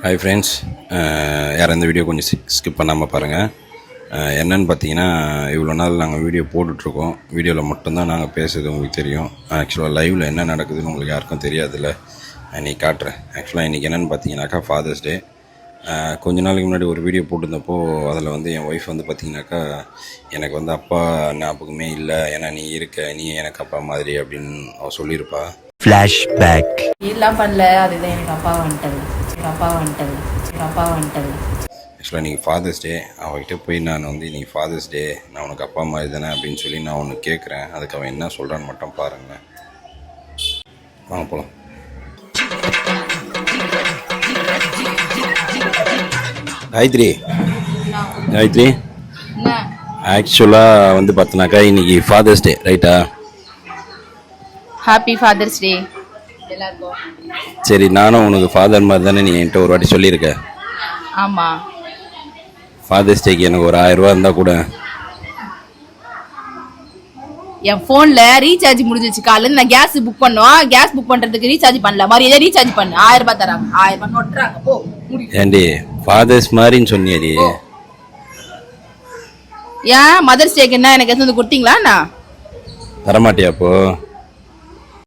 Hi friends, யாரும் இந்த video கொஞ்சம் ஸ்கிப் பண்ணாமல் பாருங்கள். என்னென்னு பார்த்தீங்கன்னா, இவ்வளோ நாள் நாங்கள் வீடியோ போட்டுட்ருக்கோம். வீடியோவில் மட்டும்தான் நாங்கள் பேசுறது உங்களுக்கு தெரியும். ஆக்சுவலாக லைவில் என்ன நடக்குதுன்னு உங்களுக்கு யாருக்கும் தெரியாதுல்ல. இன்றைக்கி காட்டுறேன். ஆக்சுவலாக இன்றைக்கி என்னென்னு பார்த்தீங்கன்னாக்கா ஃபாதர்ஸ் டே. கொஞ்ச நாளைக்கு முன்னாடி ஒரு வீடியோ போட்டிருந்தப்போ அதில் வந்து என் ஒய்ஃப் வந்து பார்த்தீங்கன்னாக்கா, எனக்கு வந்து அப்பா ஞாபகமே இல்லை, ஏன்னா நீ இருக்க, நீ எனக்கு அப்பா மாதிரி அப்படின்னு அவள் சொல்லியிருப்பா. ஃப்ளாஷ்பேக் இதெல்லாம் பண்ணல, அதுதான் எனக்கு அப்பா வந்துட்டது. ஆக்சுவலாக இன்றைக்கி ஃபாதர்ஸ் டே. அவகிட்ட போய் நான் வந்து இன்றைக்கி ஃபாதர்ஸ் டே, நான் உனக்கு அப்பா மாதிரி தானே அப்படின்னு சொல்லி நான் ஒன்று கேட்குறேன். அதுக்கு அவன் என்ன சொல்கிறான்னு மட்டும் பாருங்கள். வாங்க போகலாம். காயத்ரி, ஆக்சுவலாக வந்து பார்த்தோன்னாக்கா இன்றைக்கி ஃபாதர்ஸ் டே, ரைட்டா? ஹாப்பி ஃபாதர்ஸ் டே எல்லாருக்கும். சரி, நானும் உனக்கு ஃபாதர் மாதிரி தானே நீ என்கிட்ட ஒரு வாட்டி சொல்லியிருக்க. ஆமாம். ஃபாதர்ஸ் டேக்கு எனக்கு ஒரு 1000 ரூபா இருந்தால் கூட. என் ஃபோனில் ரீசார்ஜ் முடிஞ்சிச்சு. காலையில் நான் கேஸ் புக் பண்ணோம், கேஸ் புக் பண்ணுறதுக்கு ரீசார்ஜ் பண்ணல. மாதிரி எதாவது ரீசார்ஜ் பண்ணு, 1000 ரூபாய் தராங்க. 1000 ரூபாய் நோட்டுறாங்க. போ. ஏண்டி ஃபாதர்ஸ் மாதிரின்னு சொன்னியடி? ஏன் மதர்ஸ் டேக்கு என்ன எனக்கு எது வந்து கொடுத்தீங்களா? நான் தரமாட்டியா அப்போ?